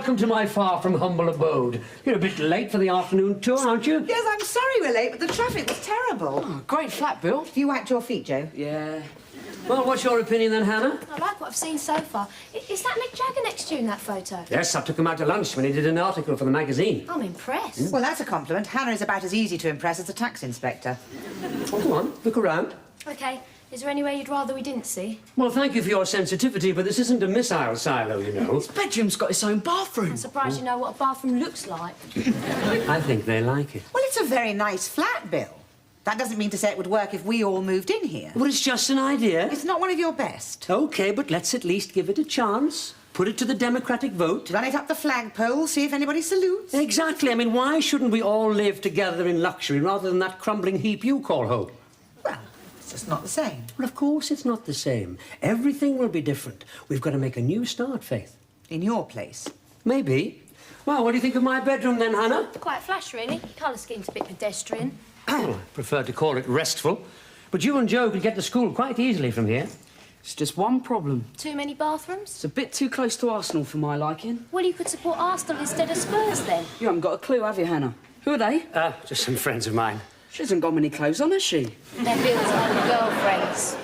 welcome to my far from humble abode. You're a bit late for the afternoon tour, aren't you? Yes, I'm sorry we're late, but the traffic was terrible. Oh, great flat, Bill. Have you wiped your feet, Joe? Yeah. Well, what's your opinion then, Hannah? I like what I've seen so far. Is that Mick Jagger next to you in that photo? Yes, I took him out to lunch when he did an article for the magazine. I'm impressed. Well, that's a compliment. Hannah is about as easy to impress as a tax inspector. Oh, go on, look around. OK, is there anywhere you'd rather we didn't see? Well, thank you for your sensitivity, but this isn't a missile silo, you know. His bedroom's got its own bathroom. I'm surprised you know what a bathroom looks like. I think they like it. Well, it's a very nice flat, Bill. That doesn't mean to say it would work if we all moved in here. Well, it's just an idea. It's not one of your best. OK, but let's at least give it a chance. Put it to the democratic vote. Run it up the flagpole, see if anybody salutes. Exactly. I mean, why shouldn't we all live together in luxury rather than that crumbling heap you call home? Well, it's just not the same. Well, of course it's not the same. Everything will be different. We've got to make a new start, Faith. In your place. Maybe. Well, what do you think of my bedroom then, Hannah? Quite flash, really. Colour scheme's a bit pedestrian. I prefer to call it restful. But you and Joe could get to school quite easily from here. It's just one problem. Too many bathrooms? It's a bit too close to Arsenal for my liking. Well, you could support Arsenal instead of Spurs, then. You haven't got a clue, have you, Hannah? Who are they? Just some friends of mine. She hasn't got many clothes on, has she? They're Bill's old girlfriends.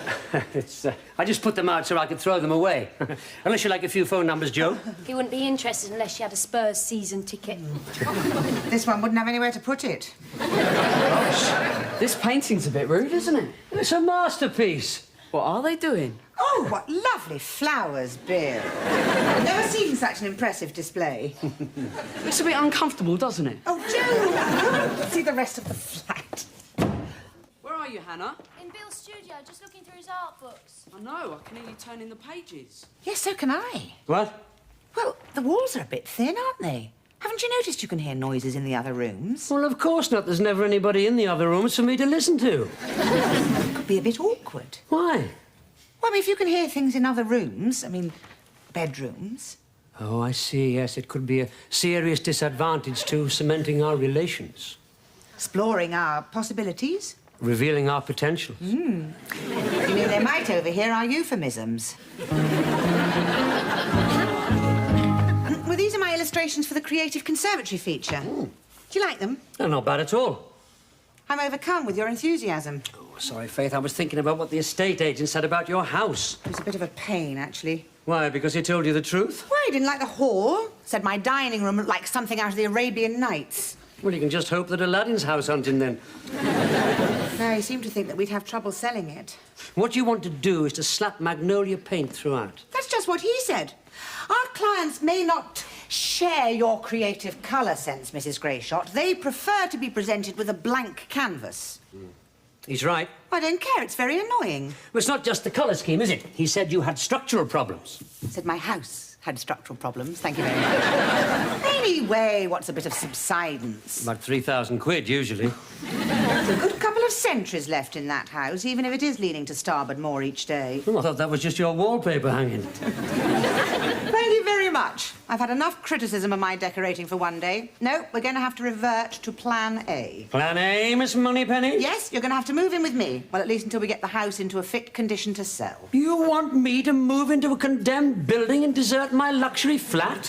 I just put them out so I could throw them away. Unless you like a few phone numbers, Joe. He wouldn't be interested unless you had a Spurs season ticket. This one wouldn't have anywhere to put it. This painting's a bit rude, isn't it? It's a masterpiece. What are they doing? Oh, what lovely flowers, Bill. I've never seen such an impressive display. It's a bit uncomfortable, doesn't it? Oh, Joe! Let's see the rest of the flat. Where are you, Hannah? In Bill's studio, just looking through his art books. I know, I can hear you turning the pages. Yes, so can I. What? Well, the walls are a bit thin, aren't they? Haven't you noticed you can hear noises in the other rooms? Well, of course not. There's never anybody in the other rooms for me to listen to. It could be a bit awkward. Why? Well, I mean, if you can hear things in other rooms, I mean, bedrooms. Oh, I see. Yes, it could be a serious disadvantage to cementing our relations. Exploring our possibilities. Revealing our potentials. You mean they might overhear our euphemisms. Well, these are my illustrations for the Creative Conservatory feature. Ooh. Do you like them? Oh, not bad at all. I'm overcome with your enthusiasm. Oh, sorry, Faith. I was thinking about what the estate agent said about your house. It was a bit of a pain, actually. Why, because he told you the truth? Well, he didn't like the hall. Said my dining room looked like something out of the Arabian Nights. Well, you can just hope that Aladdin's house hunting, then. No, he seemed to think that we'd have trouble selling it. What you want to do is to slap magnolia paint throughout. That's just what he said. Our clients may not share your creative colour sense, Mrs. Greyshot. They prefer to be presented with a blank canvas. He's right. I don't care. It's very annoying. Well, it's not just the colour scheme, is it? He said you had structural problems. Said my house had structural problems. Thank you very much. Anyway, what's a bit of subsidence? About 3,000 quid, usually. There's a good couple of centuries left in that house, even if it is leaning to starboard more each day. Oh, I thought that was just your wallpaper hanging. Thank you very much. I've had enough criticism of my decorating for one day. No, we're going to have to revert to Plan A. Plan A, Miss Moneypenny? Yes, you're going to have to move in with me. Well, at least until we get the house into a fit condition to sell. You want me to move into a condemned building and desert my luxury flat?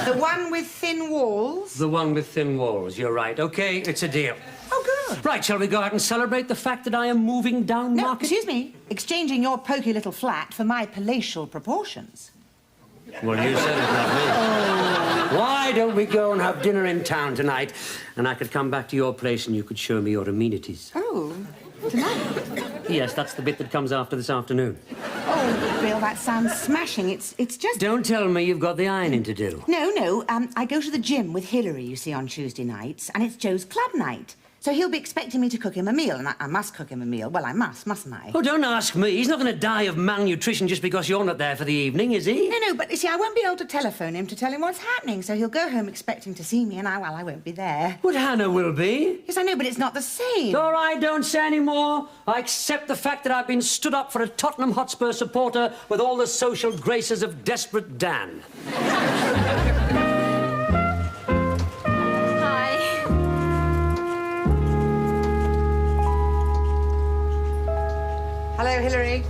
The one with thin walls? The one with thin walls, you're right. OK, it's a deal. Oh, good. Right, shall we go out and celebrate the fact that I am moving down No, market? excuse me. Exchanging your poky little flat for my palatial proportions. Well, you said it, not me. Oh. Why don't we go and have dinner in town tonight, and I could come back to your place and you could show me your amenities. Oh, tonight? Yes, that's the bit that comes after this afternoon. Oh, Bill, that sounds smashing. It's just... Don't tell me you've got the ironing to do. No. I go to the gym with Hilary, you see, on Tuesday nights, and it's Joe's club night. So he'll be expecting me to cook him a meal, and I must cook him a meal. Well, I mustn't I? Oh, don't ask me. He's not going to die of malnutrition just because you're not there for the evening, is he? No, but you see, I won't be able to telephone him to tell him what's happening, so he'll go home expecting to see me, and I won't be there. But Hannah will be. Yes, I know, but it's not the same. All right, don't say any more. I accept the fact that I've been stood up for a Tottenham Hotspur supporter with all the social graces of Desperate Dan. Hello, Hilary.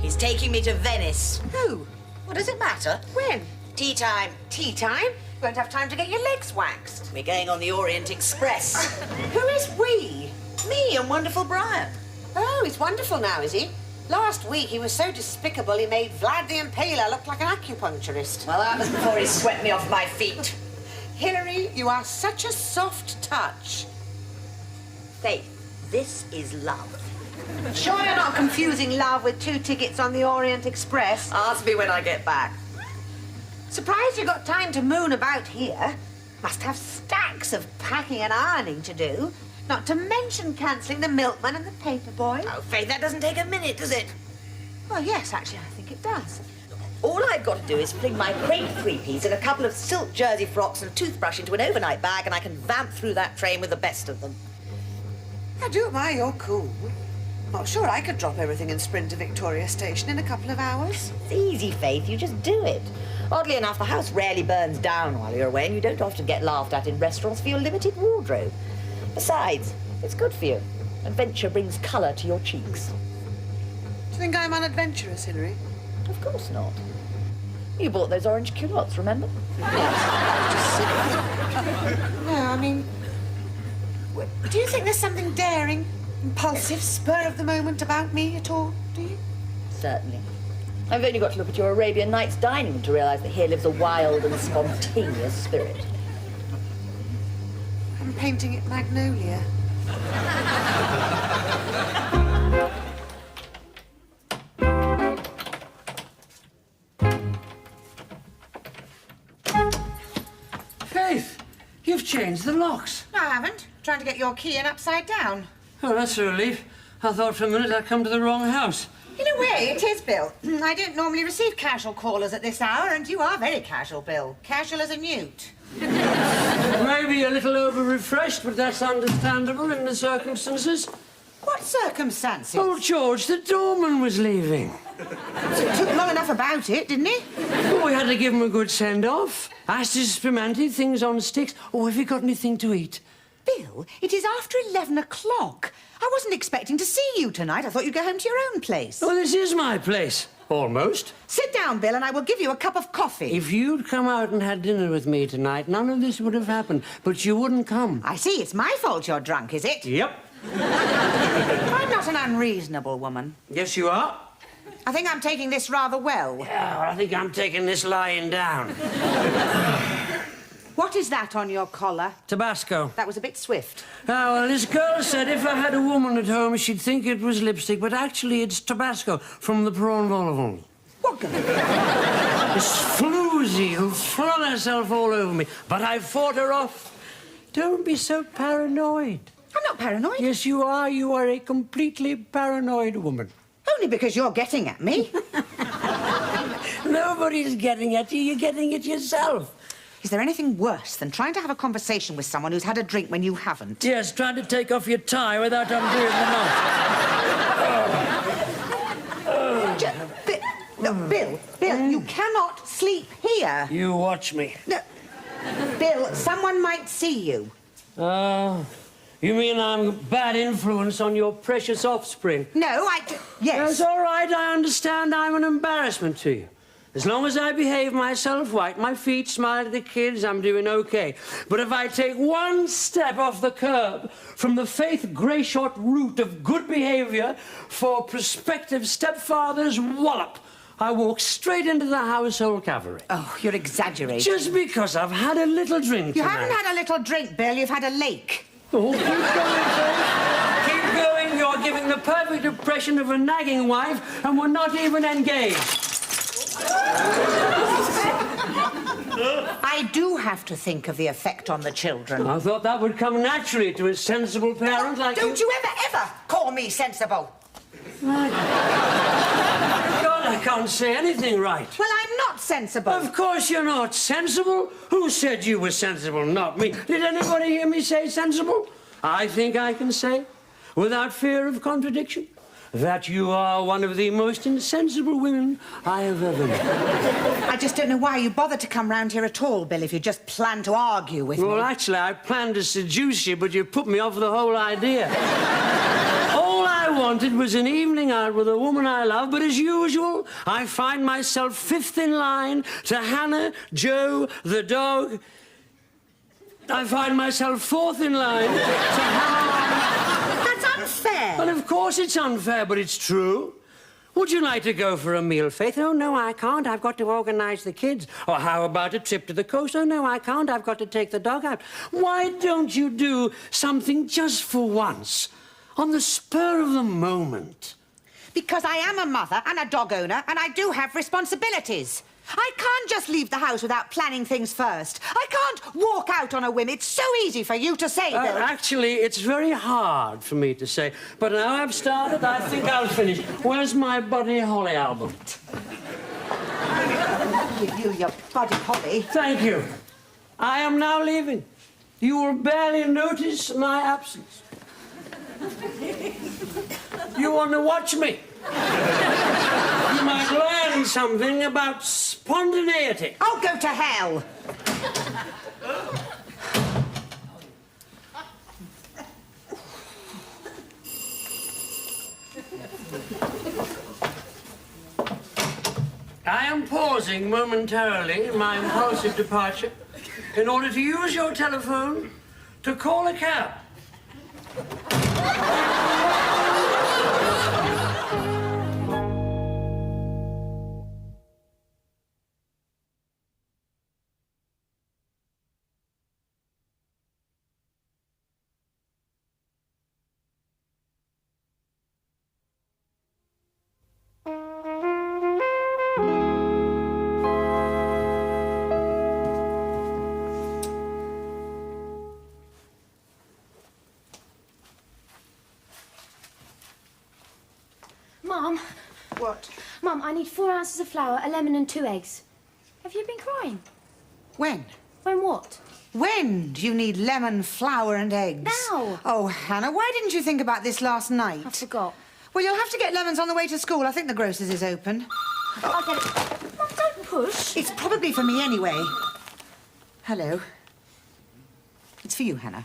He's taking me to Venice. Who? What does it matter? When? Tea time. Tea time? You won't have time to get your legs waxed. We're going on the Orient Express. Who is we? Me and wonderful Brian. Oh, he's wonderful now, is he? Last week he was so despicable he made Vlad the Impaler look like an acupuncturist. Well, that was before he swept me off my feet. Hilary, you are such a soft touch. Faith, this is love. Sure you're not confusing love with 2 tickets on the Orient Express? Ask me when I get back. Surprised you got time to moon about here. Must have stacks of packing and ironing to do. Not to mention cancelling the milkman and the paper boy. Oh, Faith, that doesn't take a minute, does it? Well, yes, actually, I think it does. All I've got to do is fling my crepe three-piece and a couple of silk jersey frocks and a toothbrush into an overnight bag, and I can vamp through that train with the best of them. I do admire you're cool. Not sure I could drop everything and sprint to Victoria Station in a couple of hours. It's easy, Faith. You just do it. Oddly enough, the house rarely burns down while you're away, and you don't often get laughed at in restaurants for your limited wardrobe. Besides, it's good for you. Adventure brings colour to your cheeks. Do you think I'm unadventurous, Hilary? Of course not. You bought those orange culottes, remember? No, I mean... Do you think there's something daring, impulsive, spur of the moment about me at all, do you? Certainly. I've only got to look at your Arabian Nights dining room to realise that here lives a wild and spontaneous spirit. I'm painting it magnolia. Faith, you've changed the locks. No, I haven't. Trying to get your key in upside down. Oh, that's a relief. I thought for a minute I'd come to the wrong house. In a way, it is, Bill. I don't normally receive casual callers at this hour, and you are very casual, Bill. Casual as a newt. Maybe a little over-refreshed, but that's understandable in the circumstances. What circumstances? Old George, the doorman, was leaving. He took long enough about it, didn't he? Oh, we had to give him a good send-off. Ashes spumante, things on sticks. Oh, have you got anything to eat? Bill, it is after 11 o'clock. I wasn't expecting to see you tonight. I thought you'd go home to your own place. Oh, this is my place. Almost. Sit down, Bill, and I will give you a cup of coffee. If you'd come out and had dinner with me tonight, none of this would have happened. But you wouldn't come. I see. It's my fault you're drunk, is it? Yep. I'm not an unreasonable woman. Yes, you are. I think I'm taking this rather well. Yeah, I think I'm taking this lying down. What is that on your collar? Tabasco. That was a bit swift. Oh, well, this girl said if I had a woman at home, she'd think it was lipstick, but actually it's Tabasco from the prawn vol au vent. What girl? This floozy who flung herself all over me, but I fought her off. Don't be so paranoid. I'm not paranoid. Yes, you are. You are a completely paranoid woman. Only because you're getting at me. Nobody's getting at you. You're getting it yourself. Is there anything worse than trying to have a conversation with someone who's had a drink when you haven't? Yes, trying to take off your tie without undoing the knot. Bill, you cannot sleep here. You watch me. No, Bill, someone might see you. Oh, you mean I'm a bad influence on your precious offspring? No, yes. That's all right. I understand I'm an embarrassment to you. As long as I behave myself, wipe my feet, smile at the kids, I'm doing okay. But if I take one step off the curb from the Faith Greyshot route of good behaviour for prospective stepfather's wallop, I walk straight into the household cavalry. Oh, you're exaggerating. Just because I've had a little drink You tonight. haven't had a little drink, Bill. You've had a lake. Oh, keep going, Faith. Keep going. You're giving the perfect impression of a nagging wife, and we're not even engaged. I do have to think of the effect on the children. I thought that would come naturally to a sensible parent like Don't you ever call me sensible. God, I can't say anything right. Well, I'm not sensible. Of course you're not sensible. Who said you were sensible? Not me. Did anybody hear me say sensible? I think I can say, without fear of contradiction, that you are one of the most insensible women I have ever met. I just don't know why you bothered to come round here at all, Bill, if you just plan to argue with me. Well, actually, I planned to seduce you, but you put me off the whole idea. All I wanted was an evening out with a woman I love, but as usual, I find myself fifth in line to Hannah, Joe, the dog. I find myself fourth in line to Hannah. That's unfair. Well, of course it's unfair, but it's true. Would you like to go for a meal, Faith? Oh, no, I can't. I've got to organise the kids. Or how about a trip to the coast? Oh, no, I can't. I've got to take the dog out. Why don't you do something just for once, on the spur of the moment? Because I am a mother and a dog owner, and I do have responsibilities. I can't just leave the house without planning things first. I can't walk out on a whim. It's so easy for you to say, Bill. Actually, it's very hard for me to say. But now I've started, I think I'll finish. Where's my Buddy Holly album? I'll give you your Buddy Holly. Thank you. I am now leaving. You will barely notice my absence. You want to watch me? You might learn something about spontaneity. Oh, go to hell. I am pausing momentarily in my impulsive departure in order to use your telephone to call a cab. Mum. What? Mum, I need 4 ounces of flour, a lemon and 2 eggs. Have you been crying? When? When what? When do you need lemon, flour and eggs? Now. Oh, Hannah, why didn't you think about this last night? I forgot. Well, you'll have to get lemons on the way to school. I think the grocer's is open. I'll get it. Mum, don't push. It's probably for me anyway. Hello. It's for you, Hannah.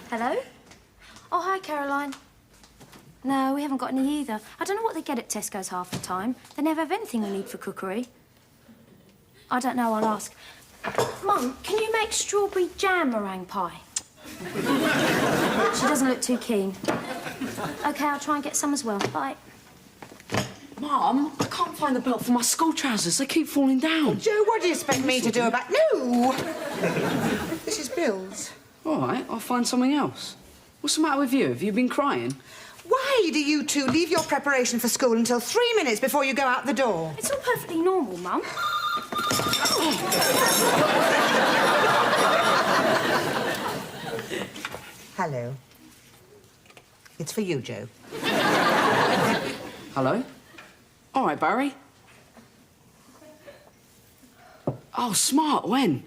Hello? Oh, hi, Caroline. No, we haven't got any either. I don't know what they get at Tesco's half the time. They never have anything we need for cookery. I don't know, I'll ask. Mum, can you make strawberry jam meringue pie? She doesn't look too keen. OK, I'll try and get some as well. Bye. Mum, I can't find the belt for my school trousers. They keep falling down. Joe, what do you expect me to do about... No! This is Bill's. All right, I'll find something else. What's the matter with you? Have you been crying? Why do you two leave your preparation for school until 3 minutes before you go out the door? It's all perfectly normal, Mum. Hello. It's for you, Joe. Hello? All right, Barry. Oh, smart. When?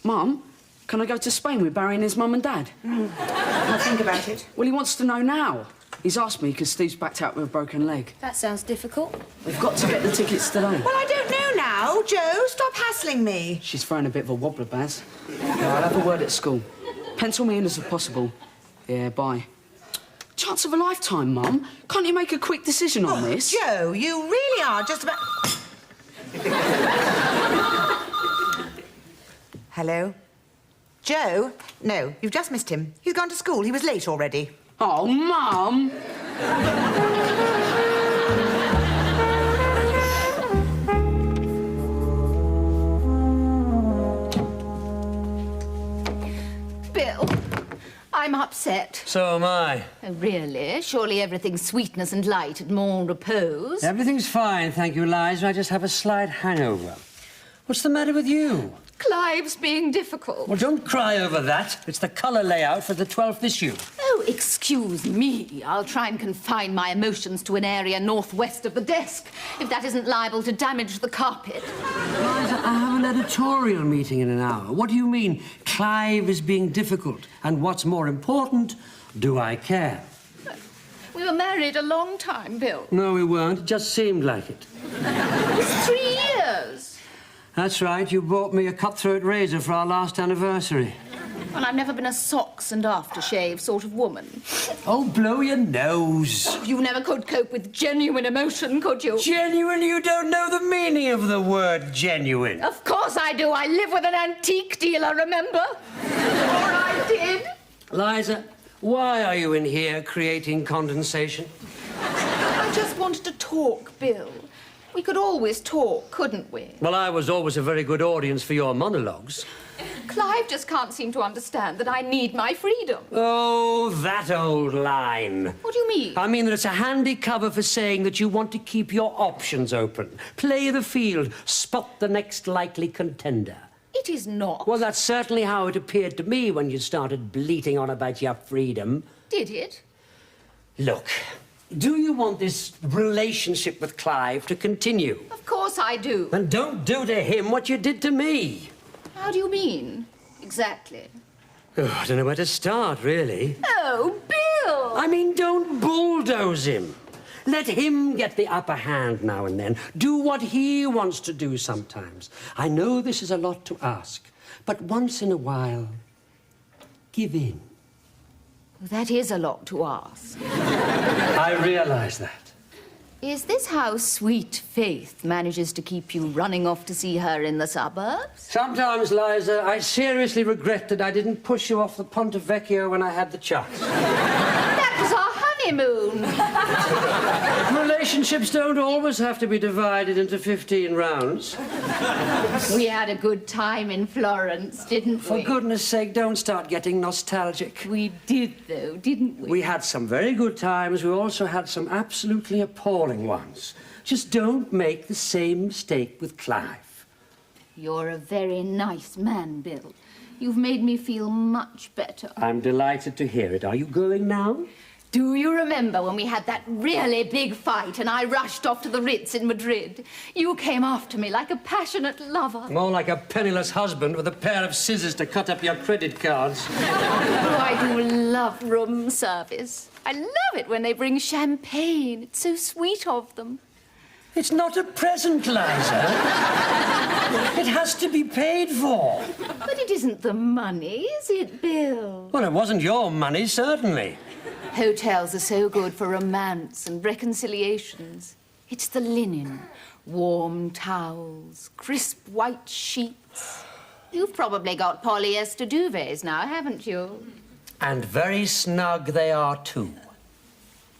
Mum, can I go to Spain with Barry and his mum and dad? I'll think about it. Well, he wants to know now. He's asked me because Steve's backed out with a broken leg. That sounds difficult. We've got to get the tickets today. Well, I don't know now. Joe, stop hassling me. She's throwing a bit of a wobbler, Baz. No, I'll have a word at school. Pencil me in as possible. Yeah, bye. Chance of a lifetime, Mum. Can't you make a quick decision on this? Joe, you really are just about... Hello? Joe? No, you've just missed him. He's gone to school. He was late already. Oh, Mum! Bill, I'm upset. So am I. Oh, really? Surely everything's sweetness and light and more repose. Everything's fine, thank you, Liza. I just have a slight hangover. What's the matter with you? Clive's being difficult. Well, don't cry over that. It's the colour layout for the 12th issue. Oh, excuse me. I'll try and confine my emotions to an area northwest of the desk, if that isn't liable to damage the carpet. Liza, I have an editorial meeting in an hour. What do you mean, Clive is being difficult? And what's more important, do I care? We were married a long time, Bill. No, we weren't. It just seemed like it. It was 3 years. That's right. You bought me a cutthroat razor for our last anniversary. Well, I've never been a socks and aftershave sort of woman. Oh, blow your nose. You never could cope with genuine emotion, could you? Genuine? You don't know the meaning of the word genuine. Of course I do. I live with an antique dealer, remember? Or I did. Liza, why are you in here creating condensation? I just wanted to talk, Bill. We could always talk, couldn't we? Well, I was always a very good audience for your monologues. Clive just can't seem to understand that I need my freedom. Oh, that old line. What do you mean? I mean that it's a handy cover for saying that you want to keep your options open. Play the field, spot the next likely contender. It is not. Well, that's certainly how it appeared to me when you started bleating on about your freedom. Did it? Look, do you want this relationship with Clive to continue? Of course I do. Then don't do to him what you did to me. How do you mean? Exactly. Oh, I don't know where to start, really. Oh, Bill! I mean, don't bulldoze him. Let him get the upper hand now and then. Do what he wants to do sometimes. I know this is a lot to ask, but once in a while, give in. That is a lot to ask. I realize that. Is this how sweet Faith manages to keep you running off to see her in the suburbs? Sometimes, Liza, I seriously regret that I didn't push you off the Ponte Vecchio when I had the chance. That was our honeymoon. Relationships don't always have to be divided into 15 rounds. We had a good time in Florence, didn't For we? goodness sake, don't start getting nostalgic. We did, though, didn't we? We had some very good times. We also had some absolutely appalling ones. Just don't make the same mistake with Clive. You're a very nice man, Bill. You've made me feel much better. I'm delighted to hear it. Are you going now? Do you remember when we had that really big fight and I rushed off to the Ritz in Madrid? You came after me like a passionate lover. More like a penniless husband with a pair of scissors to cut up your credit cards. Oh, I do love room service. I love it when they bring champagne. It's so sweet of them. It's not a present, Liza. It has to be paid for. But it isn't the money, is it, Bill? Well, it wasn't your money, certainly. Hotels are so good for romance and reconciliations. It's the linen, warm towels, crisp white sheets. You've probably got polyester duvets now, haven't you? And very snug they are, too.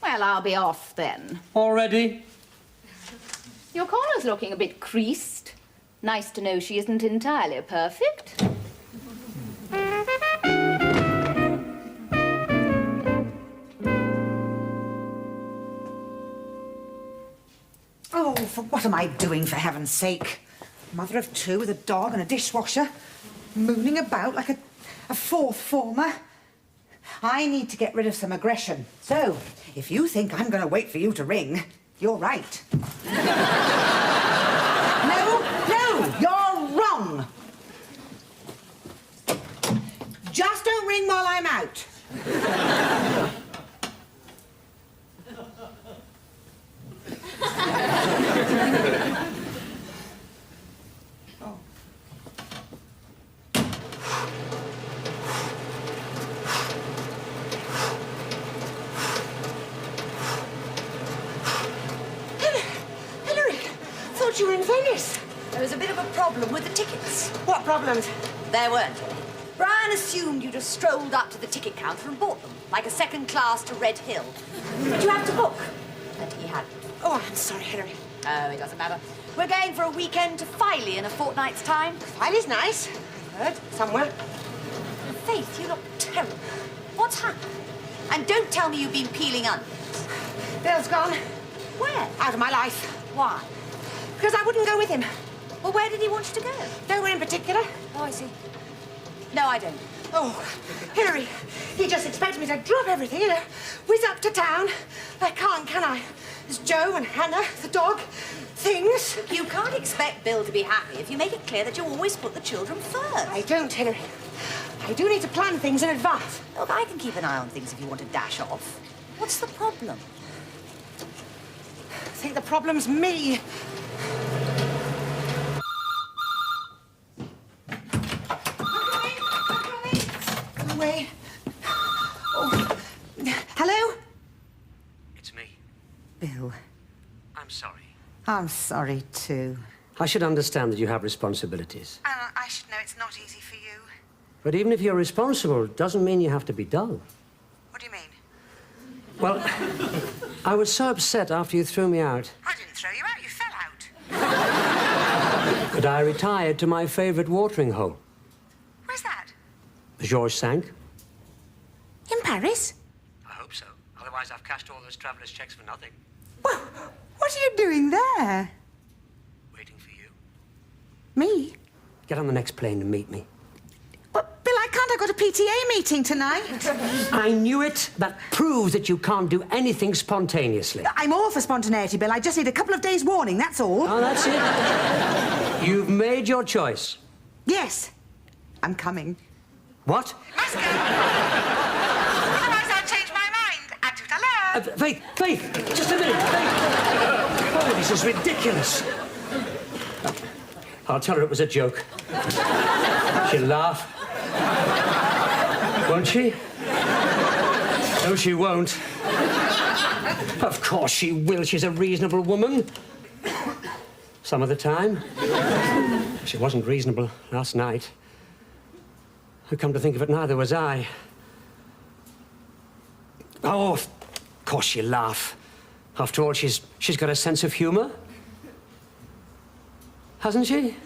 Well, I'll be off then. Already? Your collar's looking a bit creased. Nice to know she isn't entirely perfect. Oh, for what am I doing, for heaven's sake? Mother of two with a dog and a dishwasher, mooning about like a fourth former. I need to get rid of some aggression. So, if you think I'm going to wait for you to ring, you're right. No, you're wrong. Just don't ring while I'm out. You were in Venice. There was a bit of a problem with the tickets. What problems? There weren't any. Brian assumed you just strolled up to the ticket counter and bought them, like a second class to Red Hill. Did you have to book? And he hadn't. Oh, I'm sorry, Hilary. Oh, it doesn't matter. We're going for a weekend to Filey in a fortnight's time. Filey's nice. I've heard somewhere. Faith, you look terrible. What's happened? And don't tell me you've been peeling onions. Bill's gone. Where? Out of my life. Why? Because I wouldn't go with him. Well, where did he want you to go? Nowhere in particular. Oh, I see. No, I don't. Oh, Hilary, he just expects me to drop everything and whiz up to town. I can't, can I? There's Joe and Hannah, the dog, things. You can't expect Bill to be happy if you make it clear that you always put the children first. I don't, Hilary. I do need to plan things in advance. Look, I can keep an eye on things if you want to dash off. What's the problem? I think the problem's me. Hi. Oh. Hello? It's me. Bill, I'm sorry. I'm sorry too. I should understand that you have responsibilities. I should know it's not easy for you. But even if you're responsible, it doesn't mean you have to be dull. What do you mean? Well, I was so upset after you threw me out I didn't throw you out, you fell out. that I retired to my favorite watering hole, Where's that? the Georges Cinq. In Paris? I hope so. Otherwise, I've cashed all those traveller's checks for nothing. Well, what are you doing there? Waiting for you. Me? Get on the next plane and meet me. But, Bill, I can't. I've got a PTA meeting tonight. I knew it. That proves that you can't do anything spontaneously. I'm all for spontaneity, Bill. I just need a couple of days' warning, that's all. Oh, that's it. You've made your choice. Yes. I'm coming. What? Must go. Otherwise I'll change my mind. À tout à l'heure. Faith, just a minute, Faith. Oh, this is ridiculous. I'll tell her it was a joke. She'll laugh. Won't she? No, she won't. Of course she will. She's a reasonable woman. Some of the time. She wasn't reasonable last night. Come to think of it, neither was I. Oh, of course she'll laugh. After all, she's got a sense of humour. Hasn't she?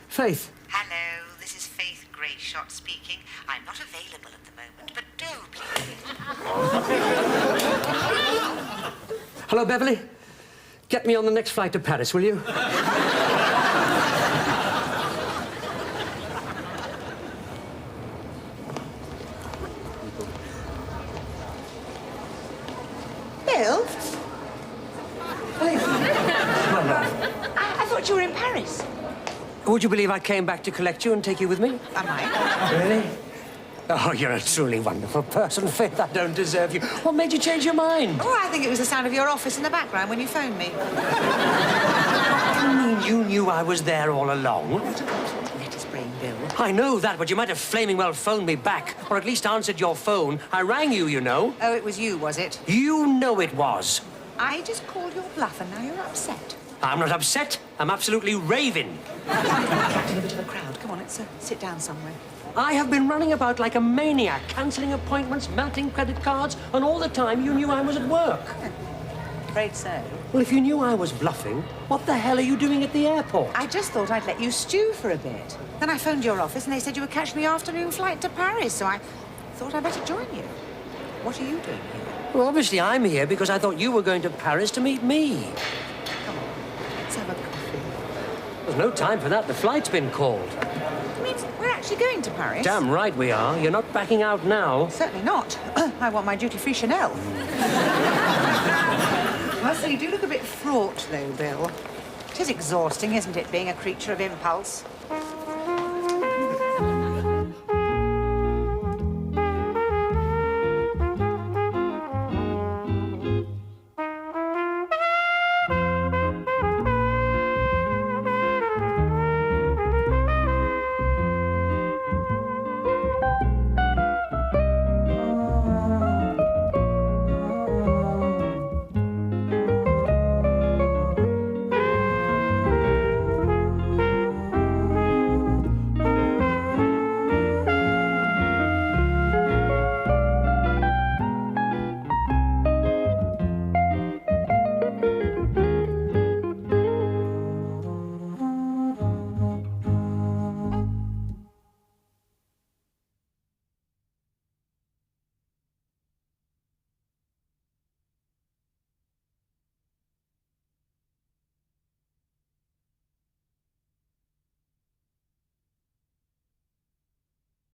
Faith. Hello, this is Faith Greyshot speaking. I'm not available at the moment, but do please. Hello, Beverly. Get me on the next flight to Paris, will you? Bill? Well, I thought you were in Paris. would you believe I came back to collect you and take you with me? Am I? Really? Oh, you're a truly wonderful person, Faith. I don't deserve you. What made you change your mind? Oh, I think it was the sound of your office in the background when you phoned me. You mean you knew I was there all along? Let us brain, Bill. I know that, but you might have flaming well phoned me back, or at least answered your phone. I rang you, you know. Oh, it was you, was it? You know it was. I just called your bluff and now you're upset. I'm not upset. I'm absolutely raving. Attracting a bit of a crowd. Come on, let's sit down somewhere. I have been running about like a maniac, cancelling appointments, melting credit cards, and all the time you knew I was at work. Afraid so. Well, if you knew I was bluffing, what the hell are you doing at the airport? I just thought I'd let you stew for a bit. Then I phoned your office and they said you were catching the afternoon flight to Paris, so I thought I'd better join you. What are you doing here? Well, obviously I'm here because I thought you were going to Paris to meet me. Come on, let's have a coffee. There's no time for that. The flight's been called. It means we're actually going to Paris? Damn right we are. You're not backing out now. Certainly not. I want my duty-free Chanel. Well, so you do look a bit fraught, though, Bill. It is exhausting, isn't it, being a creature of impulse?